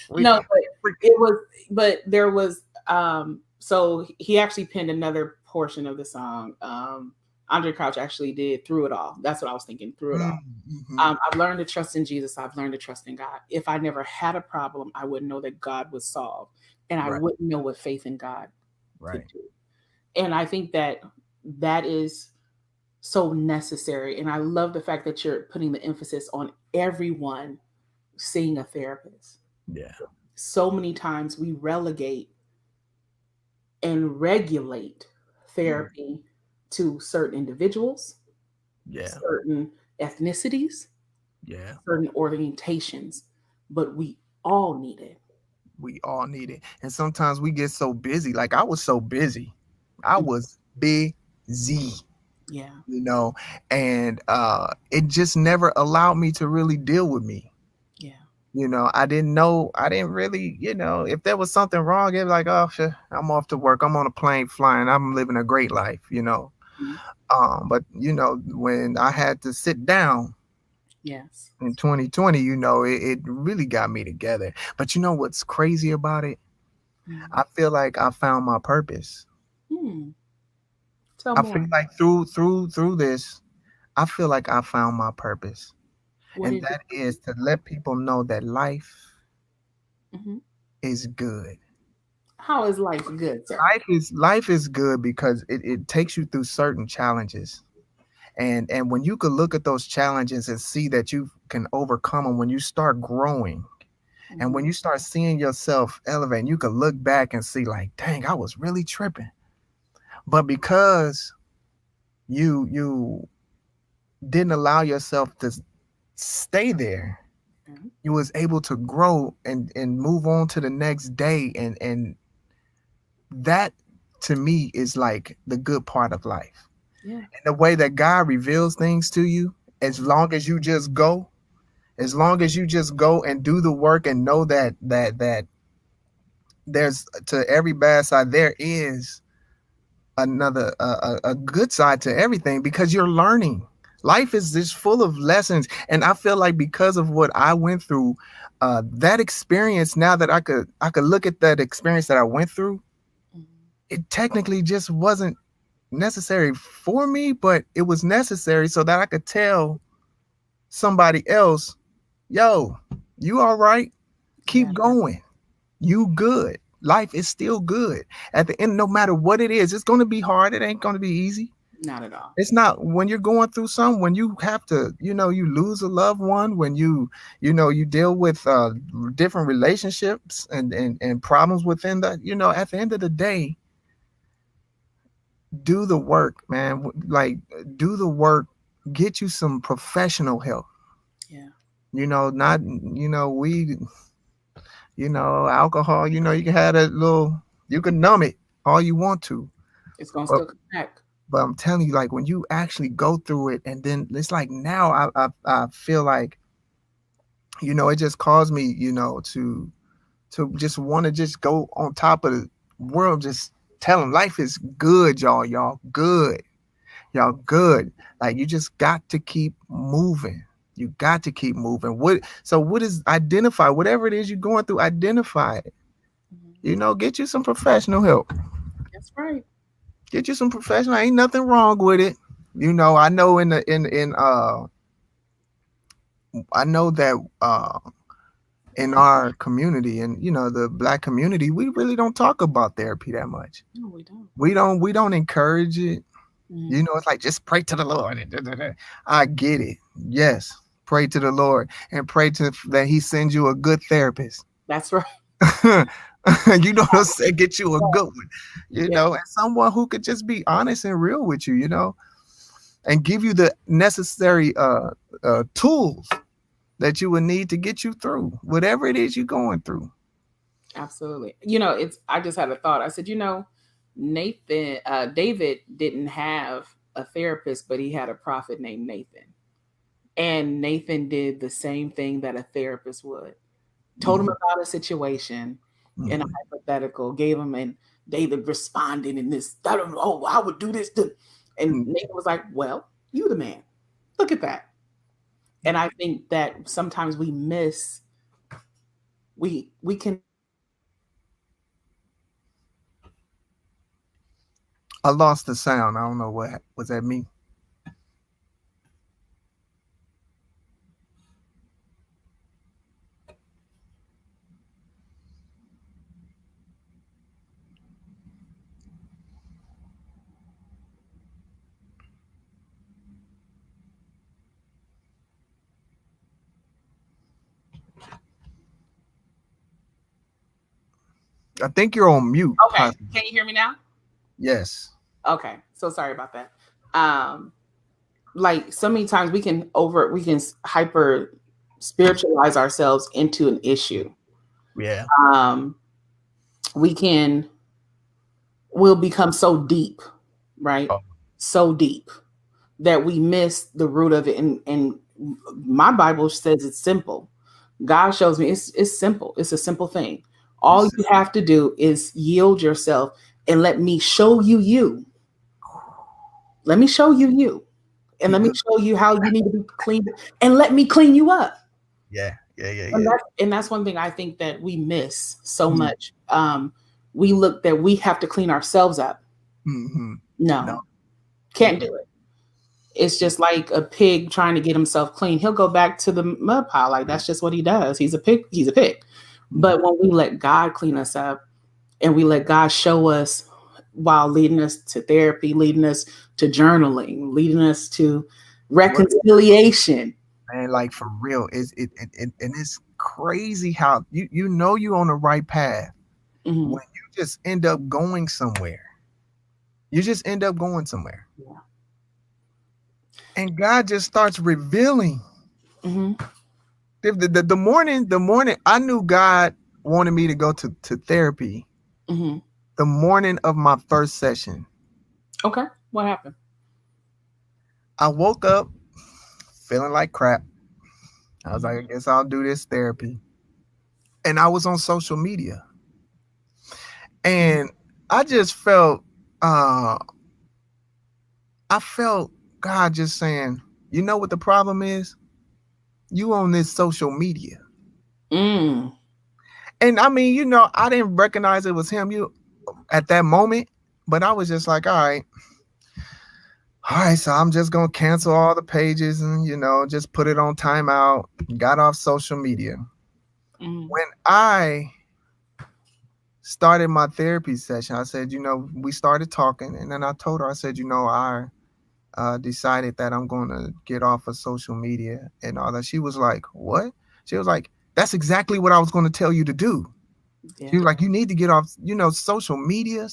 We, No, but we it was, but there was, so he actually penned another portion of the song. Andre Crouch actually did Through It All. That's what I was thinking, Through It All. mm-hmm. I've learned to trust in Jesus. I've learned to trust in God. If I never had a problem, I wouldn't know that God would solve, and I Right, wouldn't know what faith in God could right. do. And I think that that is so necessary. And I love the fact that you're putting the emphasis on everyone seeing a therapist. Yeah, So many times we relegate and regulate mm, therapy to certain individuals, yeah, certain ethnicities, yeah. certain orientations, but we all need it. We all need it. And sometimes we get so busy. Like I was so busy. I was busy, Yeah. you know, and it just never allowed me to really deal with me. Yeah. You know, I didn't know, I didn't really, if there was something wrong, it'd be like, oh, shit, I'm off to work. I'm on a plane flying. I'm living a great life. Mhm. But when I had to sit down Yes. in 2020, it really got me together. But you know what's crazy about it? Mhm. I feel like I found my purpose. Hmm. Tell I feel more. like through this, I feel like I found my purpose. What And did you that do? is to let people know that life Mhm. is good. How is life good, sir? Life is good because it takes you through certain challenges. And when you could look at those challenges and see that you can overcome them, when you start growing and when Mhm. you start seeing yourself elevate, you can look back and see like, dang, I was really tripping. But because you didn't allow yourself to stay there, Mhm. you was able to grow and move on to the next day. And that to me is like the good part of life. Yeah. And the way that God reveals things to you, as long as you just go, as long as you just go and do the work and know that there's, to every bad side there is another a good side to everything, because you're learning. Life is just full of lessons, and I feel like because of what I went through, that experience, now that I could look at that experience that I went through, Mhm. it technically just wasn't necessary for me, but it was necessary so that I could tell somebody else, yo, you all right, keep Yeah. going, you good, life is still good. At the end, no matter what it is, it's going to be hard, it ain't going to be easy. Not at all. It's not. When you're going through something, when you have to, you lose a loved one, when you deal with different relationships and problems within that, at the end of the day, do the work, man. Like, do the work, get you some professional help. Yeah. Not, weed, alcohol, you can have that little, you can numb it all you want to. It's gonna But still come back. But I'm telling you, like when you actually go through it, and then it's like now I feel like, it just caused me, to just want to just go on top of the world, just tell them life is good, y'all good, y'all good. Like you just got to keep moving. You got to keep moving. What is, identify whatever it is you're going through, identify it. Mhm. Get you some professional help. That's right. Get you some professional. Ain't nothing wrong with it. I know I know that in our community, and the black community, we really don't talk about therapy that much. No, we don't. We don't encourage it. Mhm. It's like, just pray to the Lord. I get it. Yes, pray to the Lord and pray to that He sends you a good therapist. That's right. What I'm saying? Get you a good one. Yeah. And someone who could just be honest and real with you. And give you the necessary tools that you would need to get you through whatever it is you're going through. Absolutely. It's, I just had a thought. I said, David didn't have a therapist, but he had a prophet named Nathan. And Nathan did the same thing that a therapist would. told him Mhm. about a situation in a Mhm. hypothetical, gave him, and David responded in this, oh, I would do this. And Mhm. Nathan was like, well, you the man. Look at that. And I think that sometimes we miss, we can I lost the sound. I don't know what was that me. I think you're on mute, okay. possibly. Can you hear me now? Yes. Okay. So sorry about that. Um, like so many times we can hyper spiritualize ourselves into an issue. Yeah. Um, we can will become so deep, right? Oh, So deep that we miss the root of it. And my Bible says it's simple. God shows me it's simple. It's a simple thing. All it's you have to do is yield yourself and let me show you you. Let me show you you. And let me good. show you how you need to be cleaned and let me clean you up. Yeah. Yeah. Yeah. And Yeah. that's one thing I think that we miss so Mm-hmm. much. We look that we have to clean ourselves up. Mm-hmm. No. No, can't Mm-mm. do it. It's just like a pig trying to get himself clean. He'll go back to the mud pile. Like that's just what he does. He's a pig. He's a pig. Mm-hmm. But when we let God clean us up and we let God show us while leading us to therapy, leading us to journaling, leading us to What, reconciliation. man? Like for real, and it's crazy how you on the right path Mhm. when you just end up going somewhere. You just end up going somewhere, Yeah. and God just starts revealing. Hmm. The morning I knew God wanted me to go to therapy. Hmm. The morning of my first session, Okay. What happened? I woke up feeling like crap. I was like, Mhm. I guess I'll do this therapy. And I was on social media. And I just felt uh I felt God just saying, you know what the problem is? You on this social media. Mm. And I mean, I didn't recognize it was him you at that moment, but I was just like, all right, so I'm just gonna cancel all the pages and just put it on timeout. Got off social media. Mm. When I started my therapy session, I said, we started talking, and then I told her, I said, I decided that I'm going to get off of social media and all that. She was like, what? She was like, that's exactly what I was going to tell you to do. She Yeah. was like, you need to get off, social media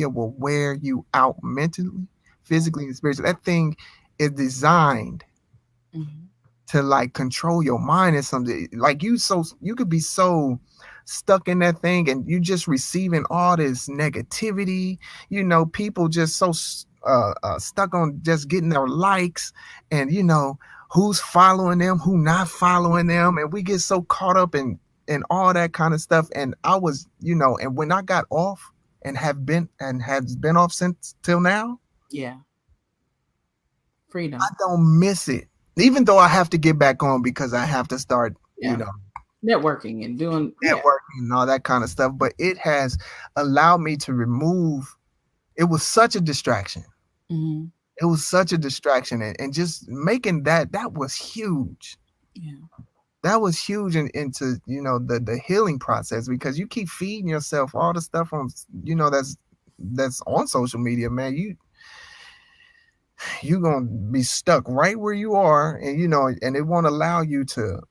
will wear you out mentally, physically, and spiritually. That thing is designed Mhm. to like control your mind and something like you could be so stuck in that thing and you just receiving all this negativity, people just so stuck on just getting their likes and who's following them, who not following them, and we get so caught up in all that kind of stuff. And I was, and when I got off and has been off since till now, Yeah. I Freedom. don't miss it. Even though I have to get back on because I have to start, Yeah. Networking and doing, yeah. networking and all that kind of stuff. But it has allowed me to remove. It was such a distraction. Hmm. It was such a distraction, and just making that was huge. Yeah. That was huge into the healing process because you keep feeding yourself all the stuff on that's on social media, man. You gonna be stuck right where you are, and and it won't allow you to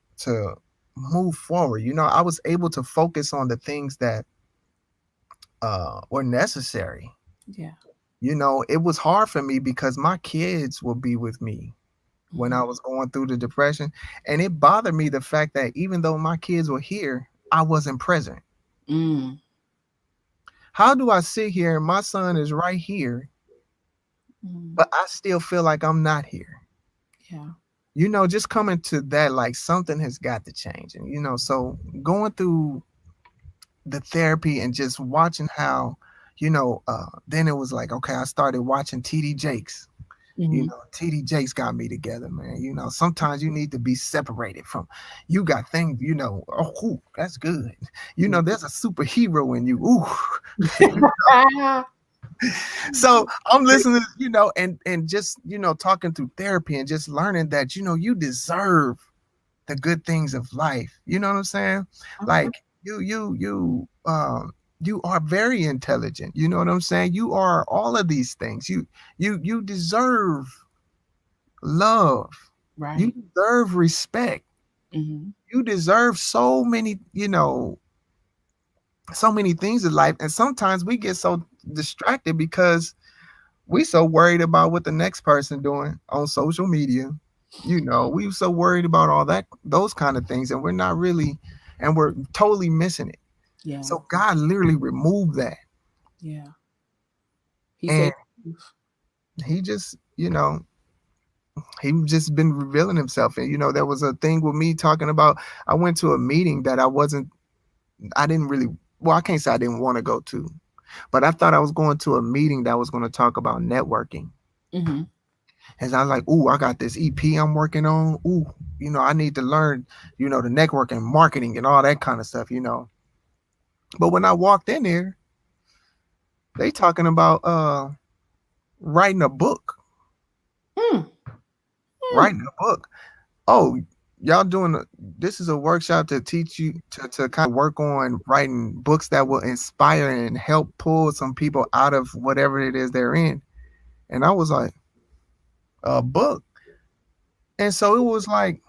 move forward. I was able to focus on the things that were necessary. Yeah. It was hard for me because my kids will be with me when I Hmm. was going through the depression, and it bothered me the fact that even though my kids were here, I wasn't present. Mm. How do I sit here and my son is right here, Mm. but I still feel like I'm not here? Yeah. just coming to that, like something has got to change. And, so going through the therapy and just watching how, then it was like, okay, I started watching TD Jakes. Mm-hmm. TD Jakes got me together, man. Sometimes you need to be separated from, you got things, oh, ooh, that's good. There's a superhero in you. Ooh. So I'm listening, and just, talking through therapy and just learning that, you deserve the good things of life. You know what I'm saying? Okay. Like you are very intelligent. You know what I'm saying? You are all of these things. You deserve love. You Right. deserve respect. Mm-hmm. You deserve so many things in life. And sometimes we get so distracted because we so worried about what the next person doing on social media. We so worried about all that, those kind of things, and we're totally missing it. Yeah. So God literally removed that. Yeah. He And said, he just, he just been revealing himself. And, there was a thing with me talking about, I went to a meeting that I didn't really, well, I can't say I didn't want to go to, but I thought I was going to a meeting that was going to talk about networking. mm-hmm. And I was like, ooh, I got this EP I'm working on. Ooh, I need to learn, the networking, marketing, and all that kind of stuff. But when I walked in there, they talking about writing a book. Mm. Mm. Writing a book. Oh, y'all this is a workshop to teach you to kind of work on writing books that will inspire and help pull some people out of whatever it is they're in. And I was like, a book. And so it was like,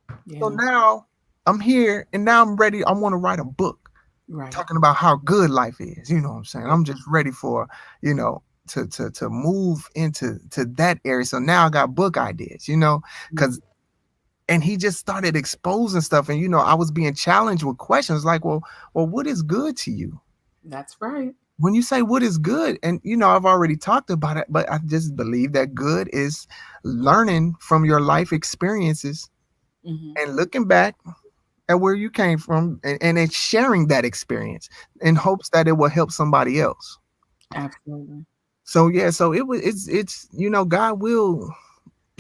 so Yeah. now I'm here and now I'm ready. I want to write a book Right. talking about how good life is. You know what I'm saying? I'm just ready for, to move into that area. So now I got book ideas, because and he just started exposing stuff. And I was being challenged with questions like, well, what is good to you? That's right. When you say what is good, and I've already talked about it, but I just believe that good is learning from your life experiences Mm-hmm. and looking back at where you came from, and it's sharing that experience in hopes that it will help somebody else. Absolutely. So yeah, so it's God will,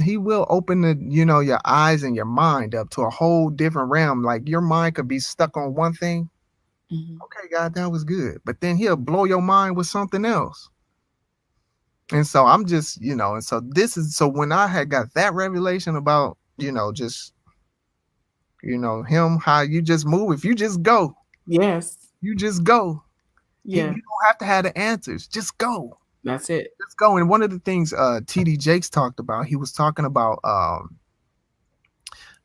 he will open your eyes and your mind up to a whole different realm. Like your mind could be stuck on one thing. Mm-hmm. Okay, God, that was good. But then he'll blow your mind with something else. And so I'm just, and so so when I had got that revelation about, just, him, how you just move, if you just go, Yes. you just go. You Yeah. don't have to have the answers. Just go. That's it. Just go. And one of the things TD Jakes talked about, he was talking about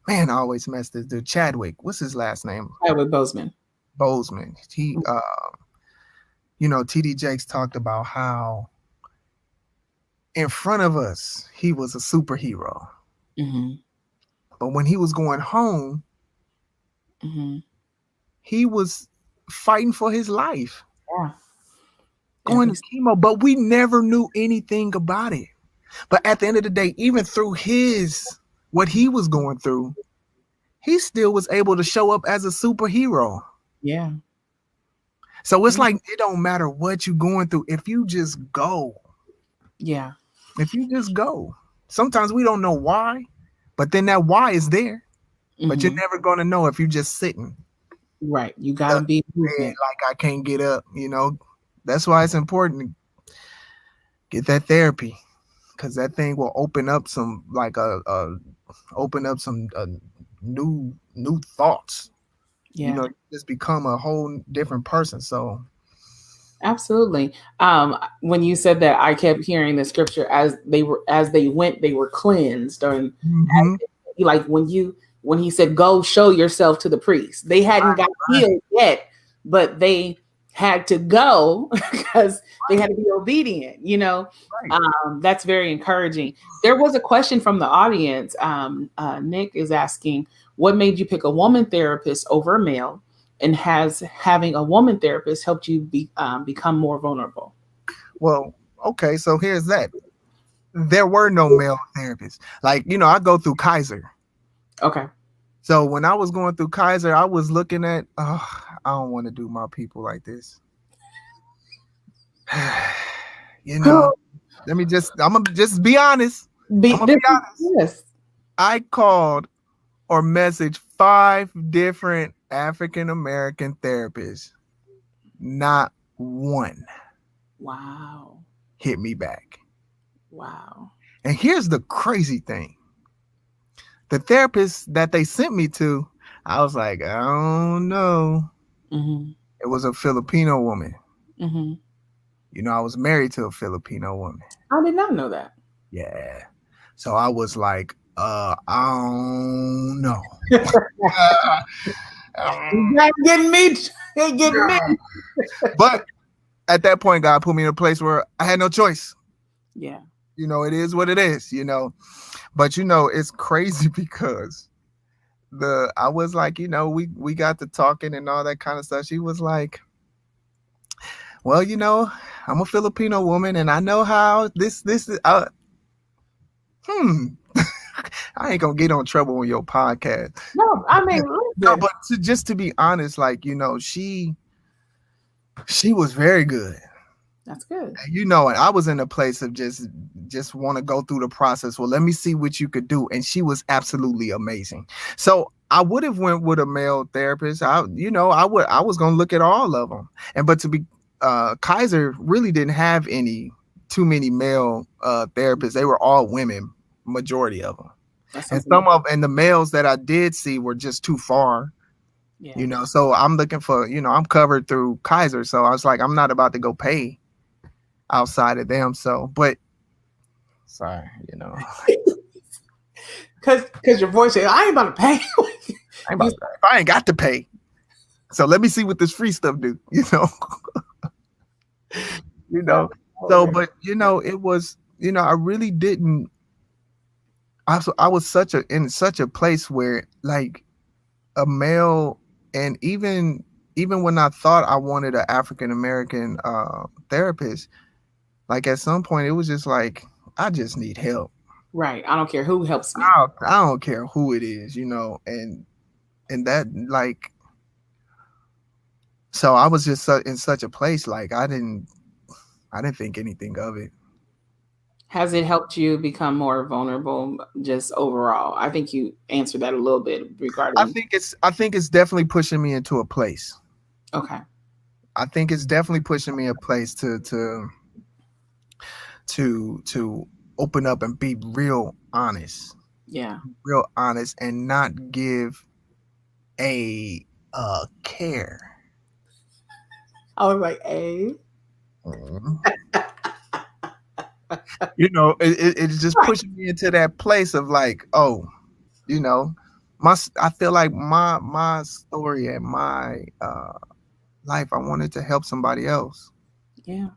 man, I always mess this dude. Chadwick. What's his last name? Chadwick Boseman. Bozeman. TD Jakes talked about how in front of us he was a superhero. Mm-hmm. But when he was going home, Mm-hmm. he was fighting for his life, Yeah. going Every. to chemo, but we never knew anything about it. But at the end of the day, even through what he was going through, he still was able to show up as a superhero. Yeah. So it's Yeah. like it don't matter what you're going through if you just go. Yeah. If you just go. Sometimes we don't know why, but then that why is there. But you're Mm-hmm. never gonna know if you're just sitting Right. You got to stuck be in bed movement. like I can't get up. That's why it's important to get that therapy, because that thing will open up some like open up some new thoughts. Yeah. Just become a whole different person. So Absolutely. When you said that, I kept hearing the scripture as they went, they were cleansed, or mhm. like when he said, "Go show yourself to the priest." They hadn't got Right, healed yet, but they had to go because they had to be obedient. right. That's very encouraging. There was a question from the audience. Nick is asking, "What made you pick a woman therapist over a male?" And has having a woman therapist helped you become more vulnerable? Well, okay, so here's that. there were no male therapists. Like, I go through Kaiser. Okay. So when I was going through Kaiser, I was looking at, oh, I don't want to do my people like this. you know, I'm gonna just be honest. I'm gonna be honest. Yes. I called or messaged 5 different African American therapists. Not one Wow. hit me back. Wow. And here's the crazy thing. The therapist that they sent me to, I was like, I don't know. Mm-hmm. It was a Filipino woman. Mm-hmm. I was married to a Filipino woman. I did not know that. Yeah. So I was like, I don't know. You're getting me. You're getting me. But at that point, God put me in a place where I had no choice. Yeah. It is what it is, But it's crazy because I was like, we got to talking and all that kind of stuff. She was like, well, I'm a Filipino woman and I know how this is. I ain't gonna get on trouble on your podcast. No, I mean, no, but just to be honest, like, she was very good. That's good. And I was in a place of just want to go through the process. Well, let me see what you could do. And she was absolutely amazing. So I would have went with a male therapist. I was gonna look at all of them. But to be Kaiser really didn't have too many male therapists. They were all women, majority of them. And the males that I did see were just too far. Yeah. So I'm looking for, I'm covered through Kaiser. So I was like, I'm not about to go pay outside of them. So, but sorry, because your voice said, I ain't about to pay. I ain't got to pay. So let me see what this free stuff do, So, but it was, I really didn't. I was in such a place where like a male, and even when I thought I wanted an African American therapist, like at some point it was just like, I just need help. Right. I don't care who helps me. I don't care who it is, and that, like, so I was just in such a place, like I didn't think anything of it. Has it helped you become more vulnerable just overall? I think you answered that a little bit regarding. I think it's definitely pushing me into a place. Okay. I think it's definitely pushing me a place to open up and be real honest. Yeah. Real honest and not give a care. I was like, a. It's just pushing me into that place of like, oh, I feel like my story and my life, I wanted to help somebody else. Yeah.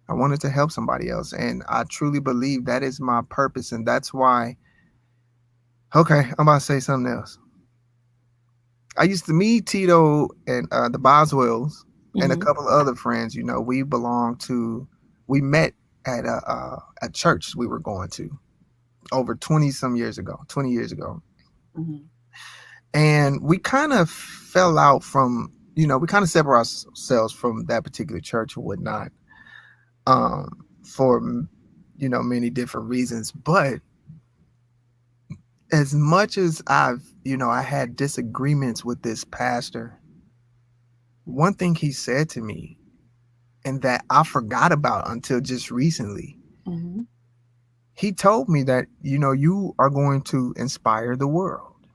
I wanted to help somebody else. And I truly believe that is my purpose. And that's why, okay, I'm about to say something else. I used to meet Tito and the Boswells and a couple of other friends. We met at a church we were going to over 20 years ago. Mm-hmm. And we kind of fell out from, we kind of separated ourselves from that particular church or whatnot, for, many different reasons. But as much as I had disagreements with this pastor, one thing he said to me, and that I forgot about until just recently, he told me that, you are going to inspire the world.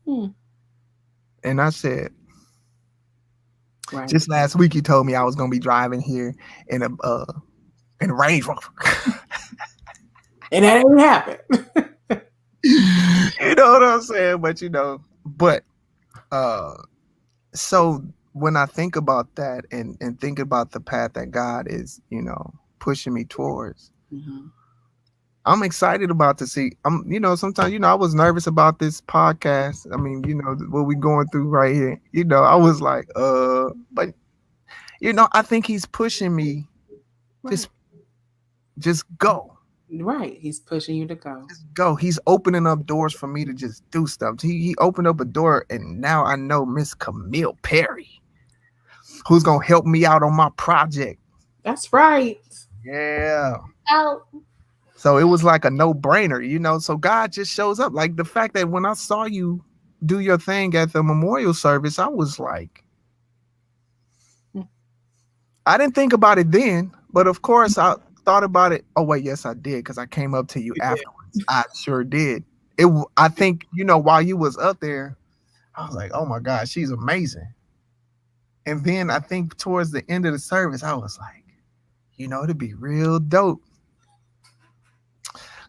And I said, right. Just last week, he told me I was going to be driving here in a Range Rover. And that didn't happen. You know what I'm saying? But so when I think about that and think about the path that God is, pushing me towards, I'm excited about to see. Sometimes, I was nervous about this podcast. I mean, what we going through right here. I was like, but I think he's pushing me. Right. Just go. Right. He's pushing you to go. Just go. He's opening up doors for me to just do stuff. He opened up a door, and now I know Miss Camille Perry, who's gonna help me out on my project. That's right. Yeah. Out. So it was like a no-brainer, you know. So God just shows up. Like the fact that when I saw you do your thing at the memorial service, I was like, I didn't think about it then, but of course I thought about it. Oh wait, yes I did, because I came up to you afterwards. I sure did. I think, you know, while you was up there, I was like, oh my God, she's amazing. And then I think towards the end of the service, I was like, you know, it'd be real dope.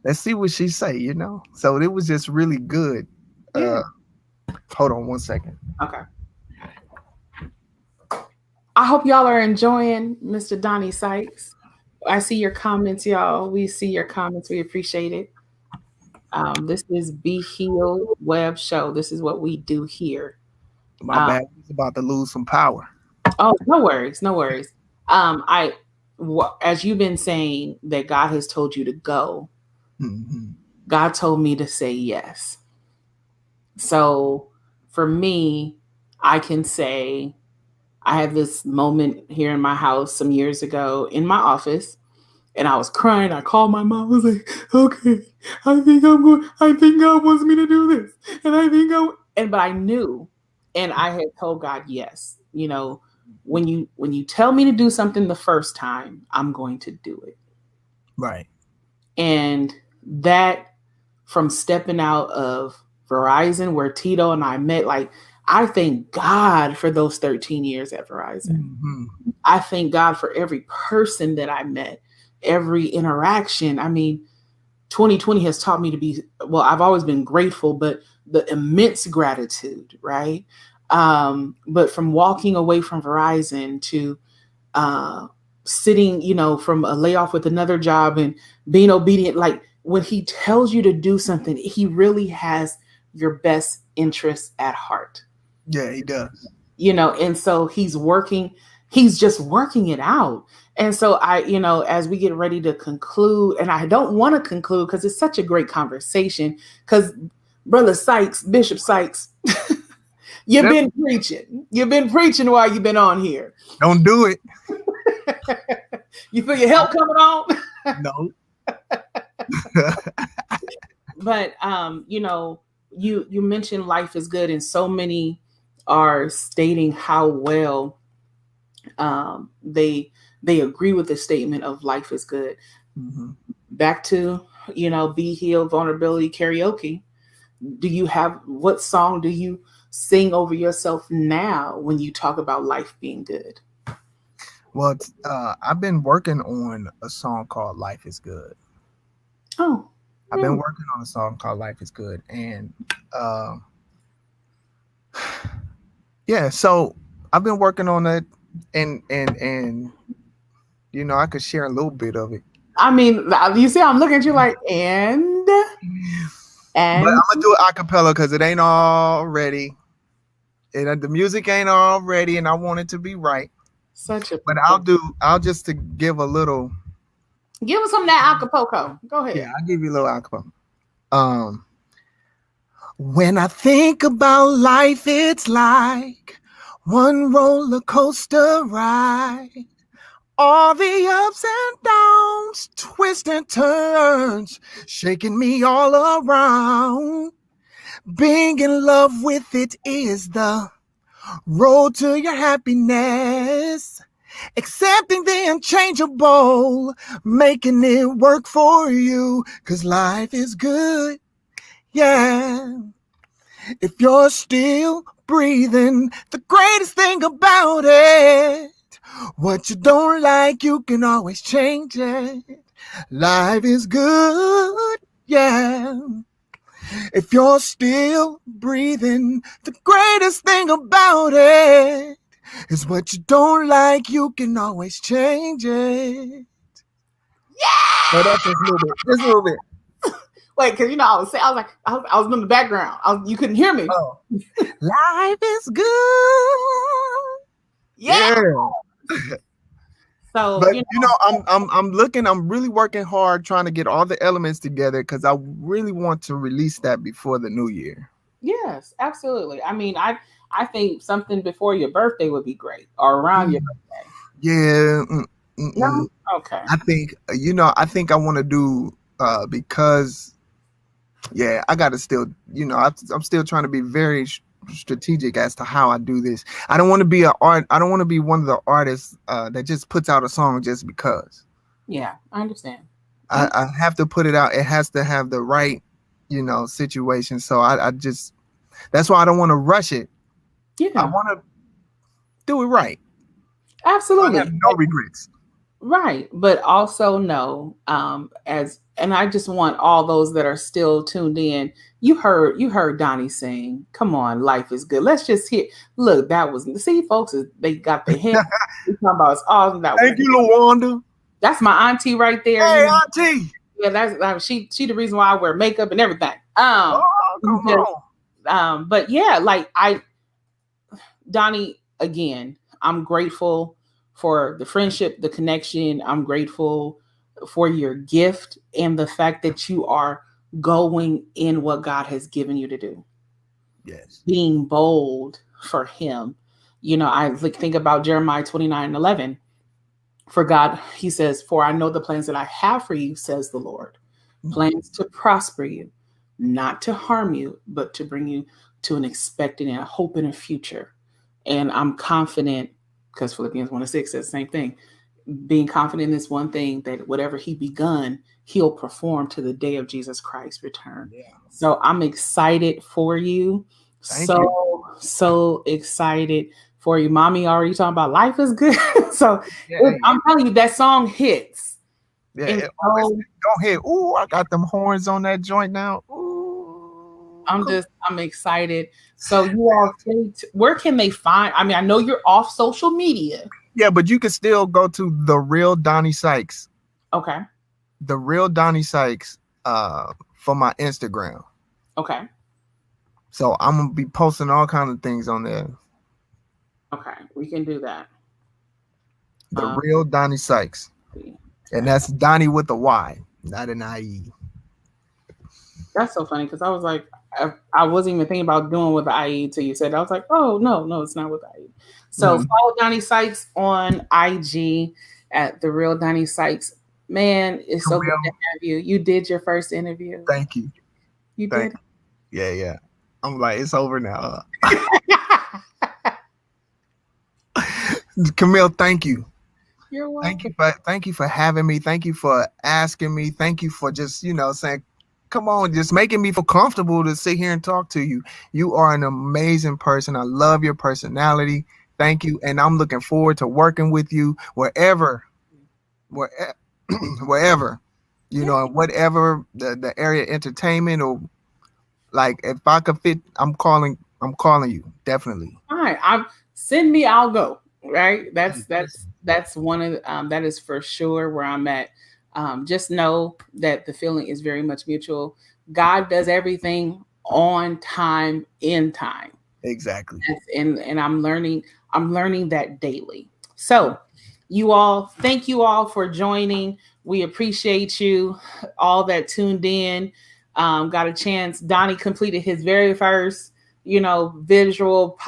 Let's see what she say, you know. So it was just really good. Yeah. Hold on one second. Okay. I hope y'all are enjoying Mr. Donny Sykes. I see your comments, y'all. We see your comments. We appreciate it. This is Be Healed Web Show. This is what we do here. My bad. He's about to lose some power. Oh, no worries. No worries. As you've been saying that God has told you to go, God told me to say yes. So for me, I can say I had this moment here in my house some years ago in my office, and I was crying. I called my mom. I was like, okay, I think God wants me to do this. But I knew, and I had told God, yes, you know, when you tell me to do something the first time, I'm going to do it. Right. And that, from stepping out of Verizon, where Tito and I met, like, I thank God for those 13 years at Verizon. I thank God for every person that I met, every interaction. I mean, 2020 has taught me to be, well, I've always been grateful, but the immense gratitude, right? But from walking away from Verizon to sitting, you know, from a layoff with another job and being obedient, like when he tells you to do something, he really has your best interests at heart. Yeah, he does. You know, and so he's just working it out. And so you know, as we get ready to conclude, and I don't want to conclude because it's such a great conversation, because Brother Sykes, Bishop Sykes, you've been preaching. You've been preaching while you've been on here. Don't do it. You feel your help coming on? No. But you know, you mentioned life is good, and so many are stating how well they agree with the statement of life is good. Back to, you know, Be Healed Vulnerability Karaoke. What song do you sing over yourself now when you talk about life being good? Well, I've been working on a song called Life is Good. Oh. I've been working on a song called Life is Good. And yeah, so I've been working on it, and you know, I could share a little bit of it. I mean, you see, I'm looking at you like, and but I'm gonna do it a cappella because it ain't all ready. The music ain't all ready, and I want it to be right. But I'll just to give a little. Give us some of that Acapulco. Go ahead. Yeah, I'll give you a little Acapulco. When I think about life, it's like one roller coaster ride. All the ups and downs, twists and turns, shaking me all around. Being in love with it is the road to your happiness. Accepting the unchangeable, making it work for you, 'cause life is good, yeah. If you're still breathing, the greatest thing about it, what you don't like, you can always change it. Life is good, yeah. If you're still breathing, the greatest thing about it is what you don't like, you can always change it. Yeah! No, that's just a little bit. Just a little bit. Wait, because you know, I was in the background. You couldn't hear me. Oh. Life is good. Yeah. So, But I'm really working hard trying to get all the elements together because I really want to release that before the new year. yes, absolutely. I mean, I think something before your birthday would be great, or around your Mm, birthday. yeah, No, okay, I think I think I want to do because yeah, I got to still I'm still trying to be very strategic as to how I do this. I don't want to be I don't want to be one of the artists that just puts out a song just because. yeah, I understand. I have to put it out. It has to have the right, situation. So I just that's why I don't want to rush it. I Yeah, want to do it right. So I have absolutely. no regrets. Right, but also know, as and I just want all those that are still tuned in. You heard Donnie sing. Come on, life is good. Let's just hear. Look, that was see, folks. They got the hint. We talking about it's awesome. That was Thank you, Lawanda. that's my auntie right there. Hey, Auntie. Yeah, that's she the reason why I wear makeup and everything. Oh, come Just, on. but yeah, like Donnie, again, I'm grateful for the friendship, the connection. I'm grateful for your gift and the fact that you are going in what God has given you to do, Yes. being bold for Him. I think about Jeremiah 29:11. For God, He says, "For I know the plans that I have for you, says the Lord, plans to prosper you, not to harm you, but to bring you to an expected and a hope in a future." And I'm confident, because Philippians 1:6 says the same thing, being confident in this one thing, that whatever he begun, he'll perform to the day of Jesus Christ's return. Yeah. So I'm excited for you. Thank you. So excited for you. Mommy already talking about life is good. So Yeah, I'm telling you, that song hits. yeah. And Always so go ahead. Ooh, I got them horns on that joint now. Ooh, I'm excited. So you all where can they find? I mean, I know you're off social media. yeah, but you can still go to the real Donny Sykes. Okay. The real Donny Sykes for my Instagram. Okay. So I'm gonna be posting all kinds of things on there. Okay. We can do that. The Um, real Donny Sykes. And okay. that's Donny with a Y, not an IE. That's so funny because I was like, I wasn't even thinking about doing with the IE until you said it. I was like, oh no, it's not with the IE. So Mm. follow Donny Sykes on IG at the real Donny Sykes. Man, it's so good to Camille, have you. You did your first interview. thank you. You Thank did. you. Yeah, yeah. I'm like, it's over now. Camille, thank you. You're welcome. Thank you for having me. Thank you for asking me. Thank you for just, saying, come on, just making me feel comfortable to sit here and talk to you. You are an amazing person. I love your personality. Thank you. And I'm looking forward to working with you where, wherever, Yeah. whatever the area of entertainment or like if I could fit, I'm calling you. Definitely. Fine. I'm send me, I'll go. Right. That's one of that is for sure where I'm at. Just know that the feeling is very much mutual. God does everything on time, in time. Exactly. And I'm learning that daily. So thank you all for joining. We appreciate you all that tuned in. Got a chance. Donnie completed his very first, visual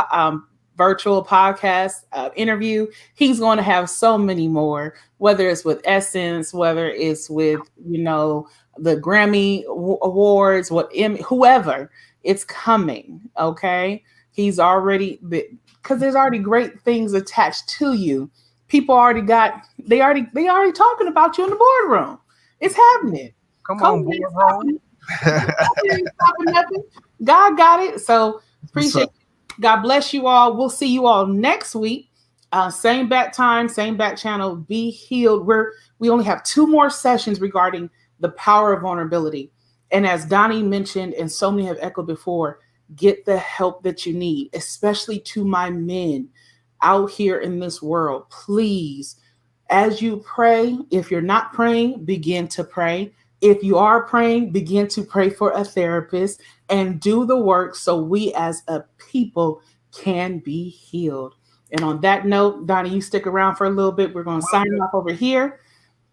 virtual podcast interview. He's going to have so many more, whether it's with Essence, whether it's with the Grammy Awards, whoever. It's coming. Okay, he's already, because there's already great things attached to you. People they already talking about you in the boardroom. It's happening. Come on, COVID boy, ain't bro. stopping. COVID ain't stopping nothing. God got it. So What's appreciate up? it. God bless you all. We'll see you all next week. Same back time, same back channel. Be healed. We only have 2 more sessions regarding the power of vulnerability. And as Donnie mentioned, and so many have echoed before, get the help that you need, especially to my men out here in this world. Please, as you pray, if you're not praying, begin to pray. If you are praying, begin to pray for a therapist and do the work so we as a people can be healed. And on that note, Donnie, you stick around for a little bit. We're going to sign off over here.